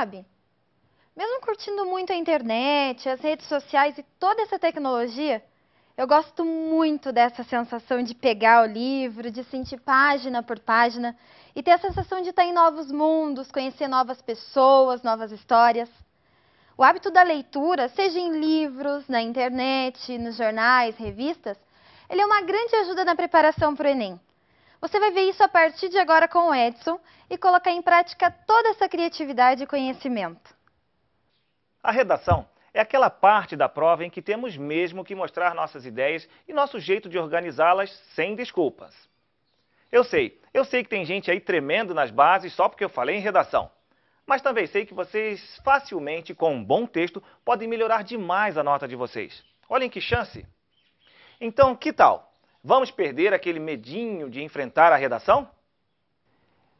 sabe? Mesmo curtindo muito a internet, as redes sociais e toda essa tecnologia, eu gosto muito dessa sensação de pegar o livro, de sentir página por página e ter a sensação de estar em novos mundos, conhecer novas pessoas, novas histórias. O hábito da leitura, seja em livros, na internet, nos jornais, revistas, ele é uma grande ajuda na preparação para o Enem. Você vai ver isso a partir de agora com o Edson e colocar em prática toda essa criatividade e conhecimento. A redação é aquela parte da prova em que temos mesmo que mostrar nossas ideias e nosso jeito de organizá-las sem desculpas. Eu sei que tem gente aí tremendo nas bases só porque eu falei em redação. Mas também sei que vocês facilmente, com um bom texto, podem melhorar demais a nota de vocês. Olhem que chance! Então, que tal? Vamos perder aquele medinho de enfrentar a redação?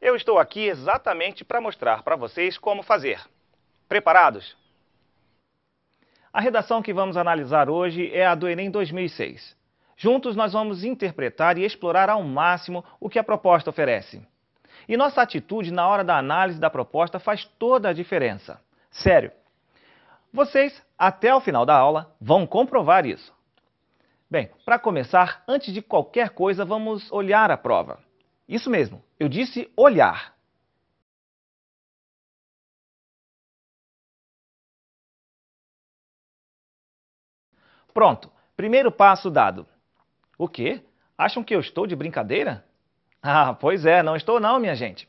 Eu estou aqui exatamente para mostrar para vocês como fazer. Preparados? A redação que vamos analisar hoje é a do Enem 2006. Juntos nós vamos interpretar e explorar ao máximo o que a proposta oferece. E nossa atitude na hora da análise da proposta faz toda a diferença. Sério. Vocês, até o final da aula, vão comprovar isso. Bem, para começar, antes de qualquer coisa, vamos olhar a prova. Isso mesmo, eu disse olhar. Pronto, primeiro passo dado. O quê? Acham que eu estou de brincadeira? Ah, pois é, não estou não, minha gente.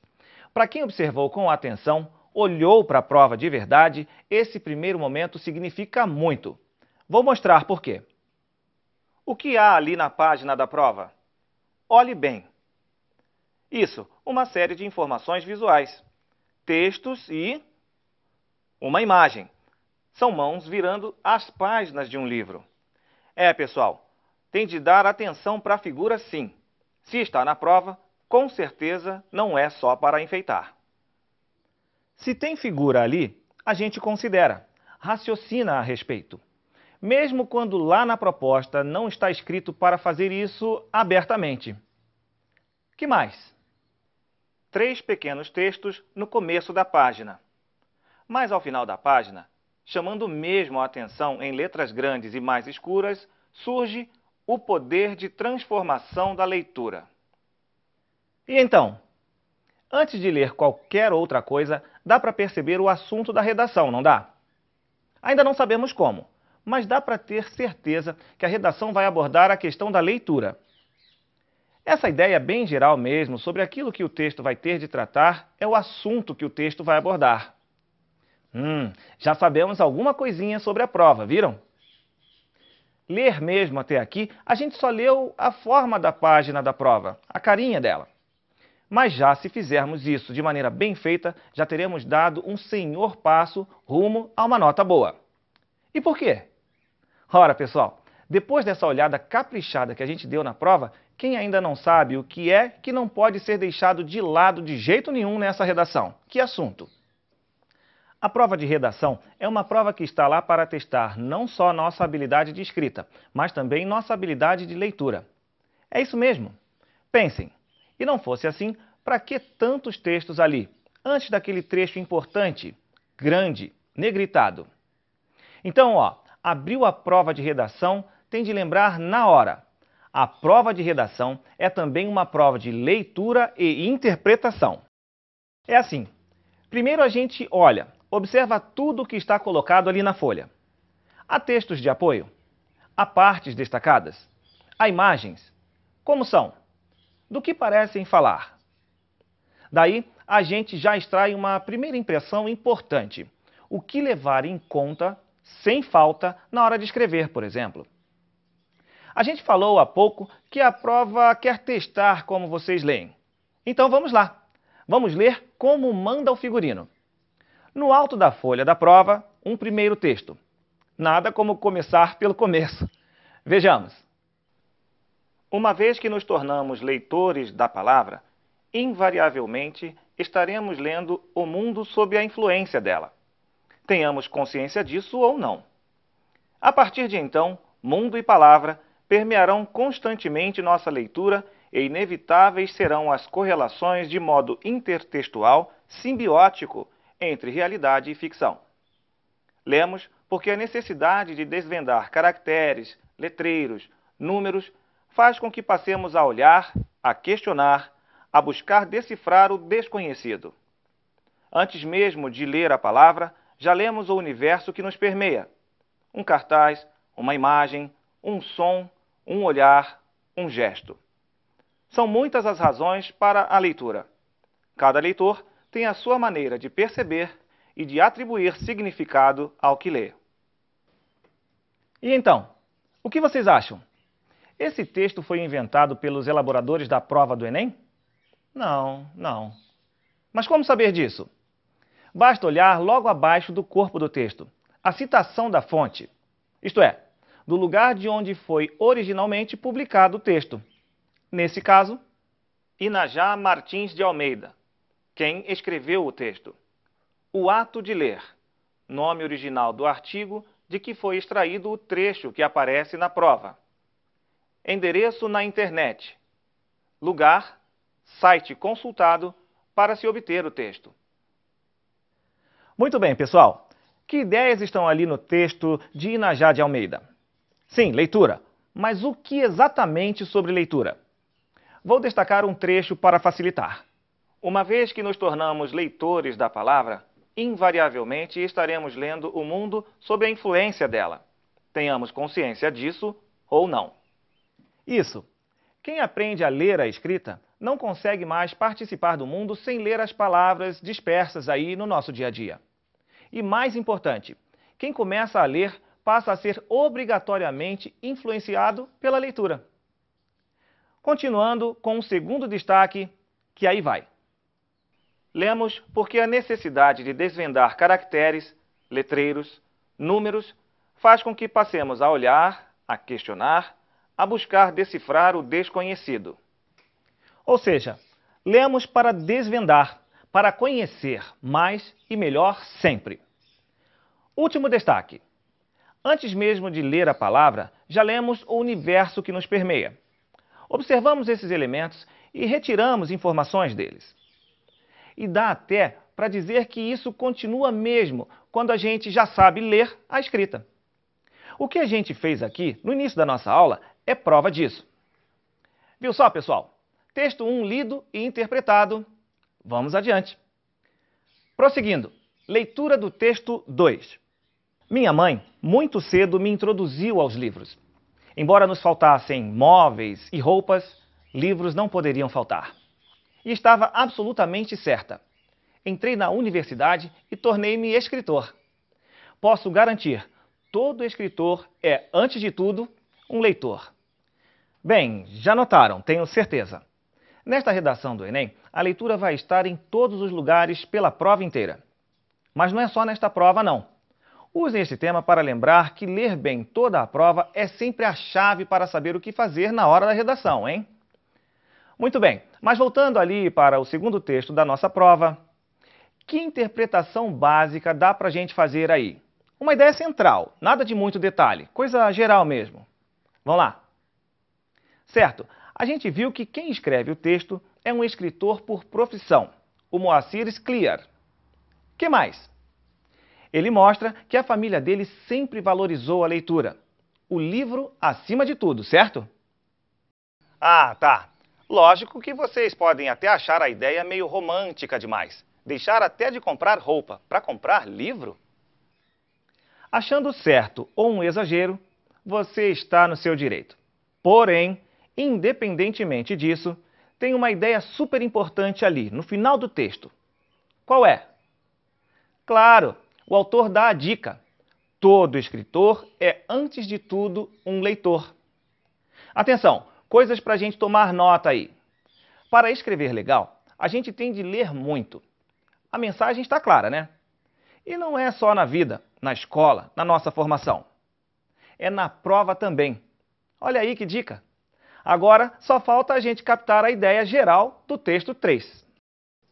Para quem observou com atenção, olhou para a prova de verdade, esse primeiro momento significa muito. Vou mostrar por quê. O que há ali na página da prova? Olhe bem. Isso, uma série de informações visuais, textos e uma imagem. São mãos virando as páginas de um livro. Pessoal, tem de dar atenção para a figura sim. Se está na prova, com certeza não é só para enfeitar. Se tem figura ali, a gente considera, raciocina a respeito. Mesmo quando lá na proposta não está escrito para fazer isso abertamente. Que mais? 3 pequenos textos no começo da página. Mas ao final da página, chamando mesmo a atenção em letras grandes e mais escuras, surge o poder de transformação da leitura. E então? Antes de ler qualquer outra coisa, dá para perceber o assunto da redação, não dá? Ainda não sabemos como, mas dá para ter certeza que a redação vai abordar a questão da leitura. Essa ideia bem geral mesmo sobre aquilo que o texto vai ter de tratar é o assunto que o texto vai abordar. Já sabemos alguma coisinha sobre a prova, viram? Ler mesmo até aqui, a gente só leu a forma da página da prova, a carinha dela. Mas já se fizermos isso de maneira bem feita, já teremos dado um senhor passo rumo a uma nota boa. E por quê? Ora, pessoal, depois dessa olhada caprichada que a gente deu na prova, quem ainda não sabe o que é que não pode ser deixado de lado de jeito nenhum nessa redação? Que assunto? A prova de redação é uma prova que está lá para testar não só nossa habilidade de escrita, mas também nossa habilidade de leitura. É isso mesmo. Pensem, e não fosse assim, para que tantos textos ali, antes daquele trecho importante, grande, negritado? Então, abriu a prova de redação, tem de lembrar na hora. A prova de redação é também uma prova de leitura e interpretação. É assim, primeiro a gente olha, observa tudo o que está colocado ali na folha. Há textos de apoio? Há partes destacadas? Há imagens? Como são? Do que parecem falar? Daí, a gente já extrai uma primeira impressão importante. O que levar em conta, sem falta, na hora de escrever, por exemplo. A gente falou há pouco que a prova quer testar como vocês leem. Então vamos lá. Vamos ler como manda o figurino. No alto da folha da prova, um primeiro texto. Nada como começar pelo começo. Vejamos. Uma vez que nos tornamos leitores da palavra, invariavelmente estaremos lendo o mundo sob a influência dela. Tenhamos consciência disso ou não. A partir de então, mundo e palavra permearão constantemente nossa leitura e inevitáveis serão as correlações de modo intertextual, simbiótico, entre realidade e ficção. Lemos porque a necessidade de desvendar caracteres, letreiros, números, faz com que passemos a olhar, a questionar, a buscar decifrar o desconhecido. Antes mesmo de ler a palavra, já lemos o universo que nos permeia. Um cartaz, uma imagem, um som, um olhar, um gesto. São muitas as razões para a leitura. Cada leitor tem a sua maneira de perceber e de atribuir significado ao que lê. E então, o que vocês acham? Esse texto foi inventado pelos elaboradores da prova do Enem? Não. Mas como saber disso? Basta olhar logo abaixo do corpo do texto, a citação da fonte, isto é, do lugar de onde foi originalmente publicado o texto. Nesse caso, Inajá Martins de Almeida, quem escreveu o texto. O ato de ler, nome original do artigo de que foi extraído o trecho que aparece na prova. Endereço na internet. Lugar, site consultado para se obter o texto. Muito bem, pessoal. Que ideias estão ali no texto de Inajá de Almeida? Sim, leitura. Mas o que exatamente sobre leitura? Vou destacar um trecho para facilitar. Uma vez que nos tornamos leitores da palavra, invariavelmente estaremos lendo o mundo sob a influência dela. Tenhamos consciência disso ou não. Isso. Quem aprende a ler a escrita não consegue mais participar do mundo sem ler as palavras dispersas aí no nosso dia a dia. E mais importante, quem começa a ler passa a ser obrigatoriamente influenciado pela leitura. Continuando com o segundo destaque, que aí vai. Lemos porque a necessidade de desvendar caracteres, letreiros, números, faz com que passemos a olhar, a questionar, a buscar decifrar o desconhecido. Ou seja, lemos para desvendar, para conhecer mais e melhor sempre. Último destaque. Antes mesmo de ler a palavra, já lemos o universo que nos permeia. Observamos esses elementos e retiramos informações deles. E dá até para dizer que isso continua mesmo quando a gente já sabe ler a escrita. O que a gente fez aqui no início da nossa aula é prova disso. Viu só, pessoal? Texto 1 lido e interpretado. Vamos adiante. Prosseguindo, leitura do texto 2. Minha mãe, muito cedo, me introduziu aos livros. Embora nos faltassem móveis e roupas, livros não poderiam faltar. E estava absolutamente certa. Entrei na universidade e tornei-me escritor. Posso garantir, todo escritor é, antes de tudo, um leitor. Bem, já notaram, tenho certeza. Nesta redação do Enem, a leitura vai estar em todos os lugares pela prova inteira. Mas não é só nesta prova, não. Usem este tema para lembrar que ler bem toda a prova é sempre a chave para saber o que fazer na hora da redação, hein? Muito bem, mas voltando ali para o segundo texto da nossa prova, que interpretação básica dá para a gente fazer aí? Uma ideia central, nada de muito detalhe, coisa geral mesmo. Vamos lá? Certo, a gente viu que quem escreve o texto é um escritor por profissão, o Moacir Scliar. Que mais? Ele mostra que a família dele sempre valorizou a leitura. O livro acima de tudo, certo? Ah, tá. Lógico que vocês podem até achar a ideia meio romântica demais. Deixar até de comprar roupa para comprar livro? Achando certo ou um exagero, você está no seu direito. Porém, independentemente disso, tem uma ideia super importante ali, no final do texto. Qual é? Claro, o autor dá a dica. Todo escritor é, antes de tudo, um leitor. Atenção, coisas para a gente tomar nota aí. Para escrever legal, a gente tem de ler muito. A mensagem está clara, né? E não é só na vida, na escola, na nossa formação. É na prova também. Olha aí que dica. Agora, só falta a gente captar a ideia geral do texto 3.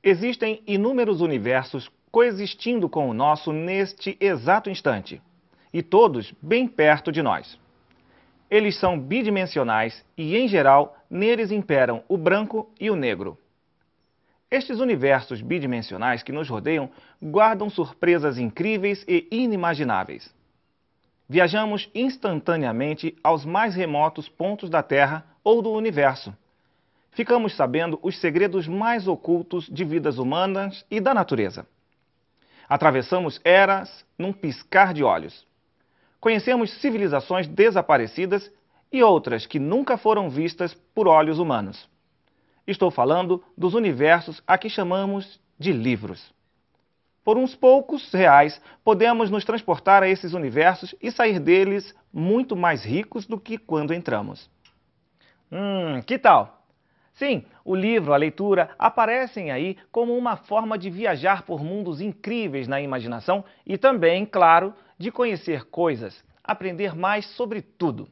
Existem inúmeros universos coexistindo com o nosso neste exato instante, e todos bem perto de nós. Eles são bidimensionais e, em geral, neles imperam o branco e o negro. Estes universos bidimensionais que nos rodeiam guardam surpresas incríveis e inimagináveis. Viajamos instantaneamente aos mais remotos pontos da Terra ou do universo. Ficamos sabendo os segredos mais ocultos de vidas humanas e da natureza. Atravessamos eras num piscar de olhos. Conhecemos civilizações desaparecidas e outras que nunca foram vistas por olhos humanos. Estou falando dos universos a que chamamos de livros. Por uns poucos reais, podemos nos transportar a esses universos e sair deles muito mais ricos do que quando entramos. Que tal? Sim, o livro, a leitura, aparecem aí como uma forma de viajar por mundos incríveis na imaginação e também, claro, de conhecer coisas, aprender mais sobre tudo.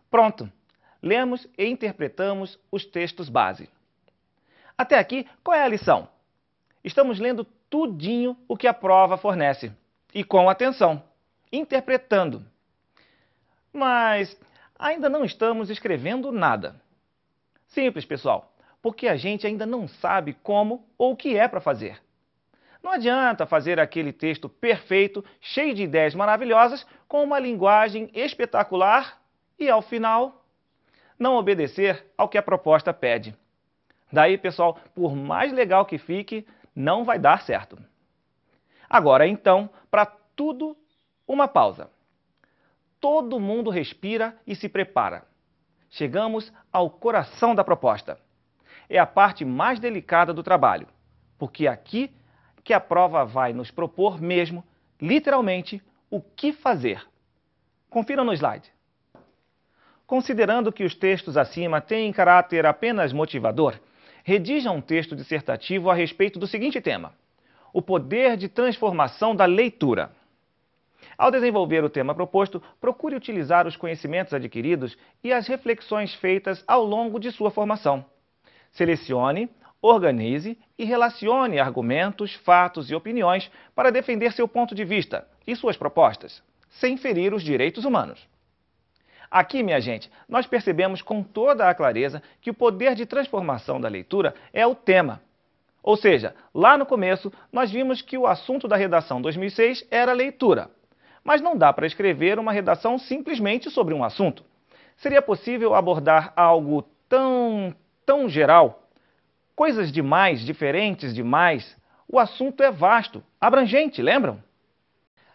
Pronto, lemos e interpretamos os textos base. Até aqui, qual é a lição? Estamos lendo tudinho o que a prova fornece, e com atenção, interpretando. Mas ainda não estamos escrevendo nada. Simples, pessoal, porque a gente ainda não sabe como ou o que é para fazer. Não adianta fazer aquele texto perfeito, cheio de ideias maravilhosas, com uma linguagem espetacular e, ao final, não obedecer ao que a proposta pede. Daí, pessoal, por mais legal que fique, não vai dar certo. Agora, então, para tudo, uma pausa. Todo mundo respira e se prepara. Chegamos ao coração da proposta. É a parte mais delicada do trabalho, porque é aqui que a prova vai nos propor mesmo, literalmente, o que fazer. Confira no slide. Considerando que os textos acima têm caráter apenas motivador, redija um texto dissertativo a respeito do seguinte tema: o poder de transformação da leitura. Ao desenvolver o tema proposto, procure utilizar os conhecimentos adquiridos e as reflexões feitas ao longo de sua formação. Selecione, organize e relacione argumentos, fatos e opiniões para defender seu ponto de vista e suas propostas, sem ferir os direitos humanos. Aqui, minha gente, nós percebemos com toda a clareza que o poder de transformação da leitura é o tema. Ou seja, lá no começo, nós vimos que o assunto da redação 2006 era leitura. Mas não dá para escrever uma redação simplesmente sobre um assunto. Seria possível abordar algo tão geral? Coisas demais, diferentes demais? O assunto é vasto, abrangente, lembram?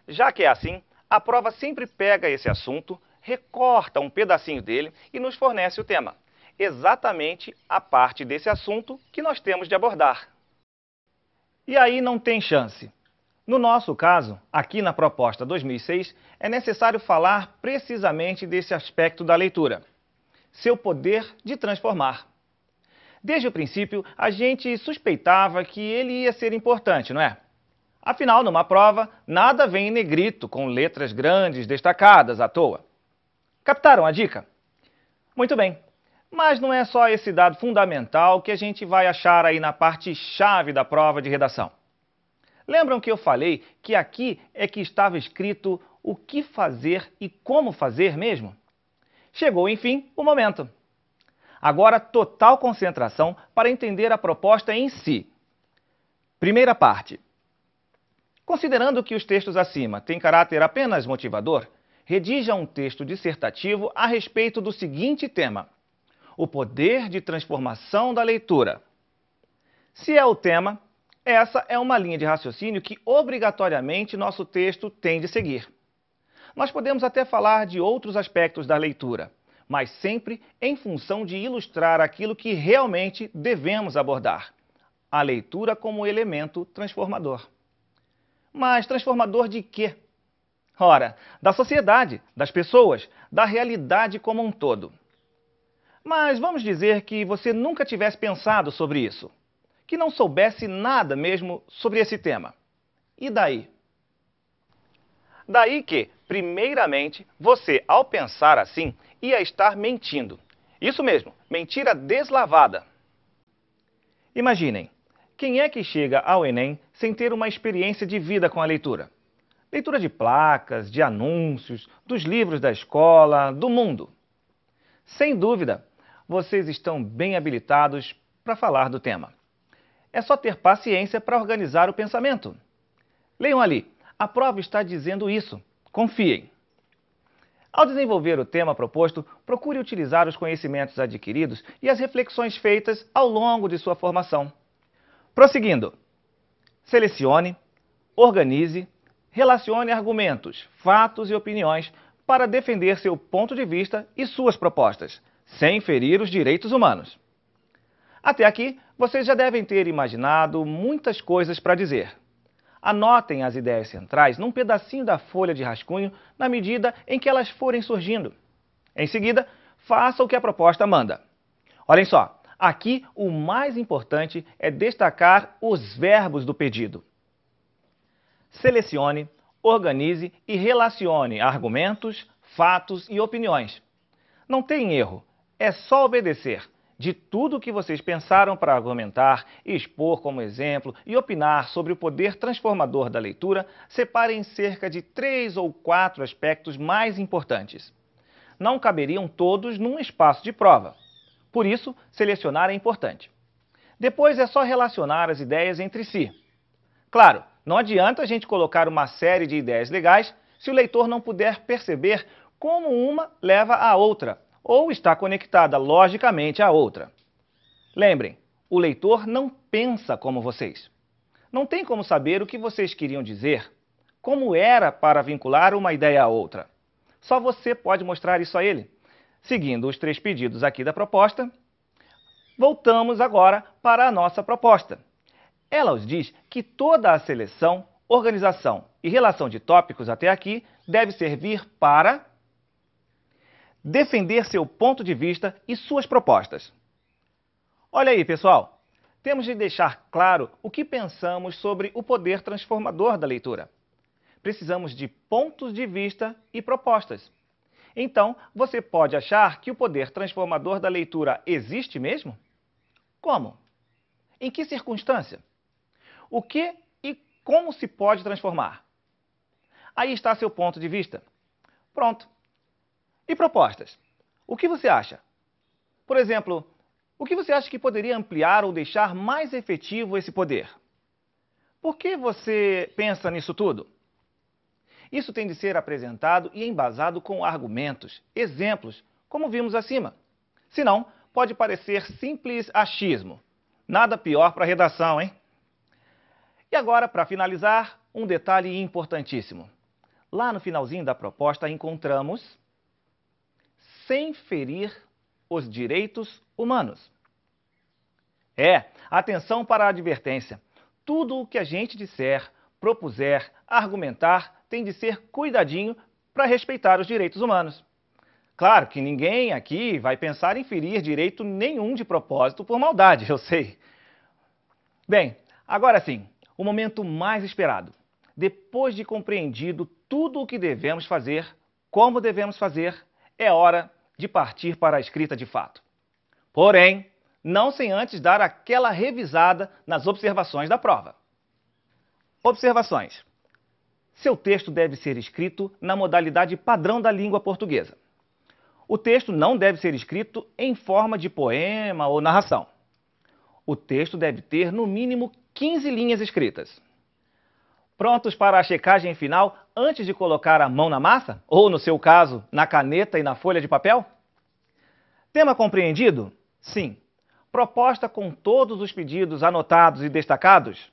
Já que é assim, a prova sempre pega esse assunto, recorta um pedacinho dele e nos fornece o tema. Exatamente a parte desse assunto que nós temos de abordar. E aí não tem chance. No nosso caso, aqui na proposta 2006, é necessário falar precisamente desse aspecto da leitura, seu poder de transformar. Desde o princípio, a gente suspeitava que ele ia ser importante, não é? Afinal, numa prova, nada vem em negrito, com letras grandes destacadas à toa. Captaram a dica? Muito bem, mas não é só esse dado fundamental que a gente vai achar aí na parte chave da prova de redação. Lembram que eu falei que aqui é que estava escrito o que fazer e como fazer mesmo? Chegou, enfim, o momento. Agora, total concentração para entender a proposta em si. Primeira parte. Considerando que os textos acima têm caráter apenas motivador, redija um texto dissertativo a respeito do seguinte tema: o poder de transformação da leitura. Se é o tema, essa é uma linha de raciocínio que obrigatoriamente nosso texto tem de seguir. Nós podemos até falar de outros aspectos da leitura, mas sempre em função de ilustrar aquilo que realmente devemos abordar: a leitura como elemento transformador. Mas transformador de quê? Ora, da sociedade, das pessoas, da realidade como um todo. Mas vamos dizer que você nunca tivesse pensado sobre isso, que não soubesse nada mesmo sobre esse tema. E daí? Daí que, primeiramente, você, ao pensar assim, ia estar mentindo. Isso mesmo, mentira deslavada. Imaginem, quem é que chega ao Enem sem ter uma experiência de vida com a leitura? Leitura de placas, de anúncios, dos livros da escola, do mundo. Sem dúvida, vocês estão bem habilitados para falar do tema. É só ter paciência para organizar o pensamento. Leiam ali, a prova está dizendo isso. Confiem. Ao desenvolver o tema proposto, procure utilizar os conhecimentos adquiridos e as reflexões feitas ao longo de sua formação. Prosseguindo, selecione, organize, relacione argumentos, fatos e opiniões para defender seu ponto de vista e suas propostas, sem ferir os direitos humanos. Até aqui, vocês já devem ter imaginado muitas coisas para dizer. Anotem as ideias centrais num pedacinho da folha de rascunho na medida em que elas forem surgindo. Em seguida, faça o que a proposta manda. Olhem só, aqui o mais importante é destacar os verbos do pedido. Selecione, organize e relacione argumentos, fatos e opiniões. Não tem erro, é só obedecer. De tudo o que vocês pensaram para argumentar, expor como exemplo e opinar sobre o poder transformador da leitura, separem cerca de 3 ou 4 aspectos mais importantes. Não caberiam todos num espaço de prova. Por isso, selecionar é importante. Depois é só relacionar as ideias entre si. Claro, não adianta a gente colocar uma série de ideias legais se o leitor não puder perceber como uma leva à outra, ou está conectada logicamente à outra. Lembrem, o leitor não pensa como vocês. Não tem como saber o que vocês queriam dizer, como era para vincular uma ideia à outra. Só você pode mostrar isso a ele. Seguindo os 3 pedidos aqui da proposta, voltamos agora para a nossa proposta. Ela os diz que toda a seleção, organização e relação de tópicos até aqui deve servir para defender seu ponto de vista e suas propostas. Olha aí, pessoal, temos de deixar claro o que pensamos sobre o poder transformador da leitura. Precisamos de pontos de vista e propostas. Então, você pode achar que o poder transformador da leitura existe mesmo? Como? Em que circunstância? O que e como se pode transformar? Aí está seu ponto de vista. Pronto. E propostas? O que você acha? Por exemplo, o que você acha que poderia ampliar ou deixar mais efetivo esse poder? Por que você pensa nisso tudo? Isso tem de ser apresentado e embasado com argumentos, exemplos, como vimos acima. Senão, pode parecer simples achismo. Nada pior para a redação, hein? E agora, para finalizar, um detalhe importantíssimo. Lá no finalzinho da proposta encontramos sem ferir os direitos humanos. Atenção para a advertência. Tudo o que a gente disser, propuser, argumentar, tem de ser cuidadinho para respeitar os direitos humanos. Claro que ninguém aqui vai pensar em ferir direito nenhum de propósito por maldade, eu sei. Bem, agora sim, o momento mais esperado. Depois de compreendido tudo o que devemos fazer, como devemos fazer, é hora de partir para a escrita de fato. Porém, não sem antes dar aquela revisada nas observações da prova. Observações. Seu texto deve ser escrito na modalidade padrão da língua portuguesa. O texto não deve ser escrito em forma de poema ou narração. O texto deve ter, no mínimo, 15 linhas escritas. Prontos para a checagem final antes de colocar a mão na massa? Ou, no seu caso, na caneta e na folha de papel? Tema compreendido? Sim. Proposta com todos os pedidos anotados e destacados?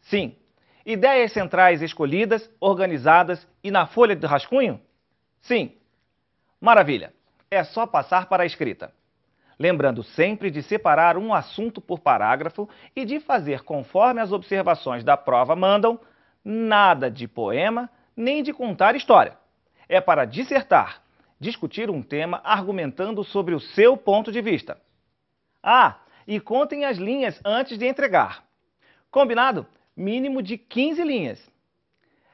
Sim. Ideias centrais escolhidas, organizadas e na folha de rascunho? Sim. Maravilha! É só passar para a escrita. Lembrando sempre de separar um assunto por parágrafo e de fazer conforme as observações da prova mandam, nada de poema nem de contar história. É para dissertar, discutir um tema argumentando sobre o seu ponto de vista. E contem as linhas antes de entregar. Combinado? Mínimo de 15 linhas.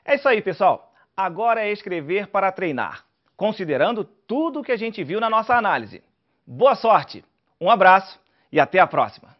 É isso aí, pessoal. Agora é escrever para treinar, considerando tudo o que a gente viu na nossa análise. Boa sorte, um abraço e até a próxima!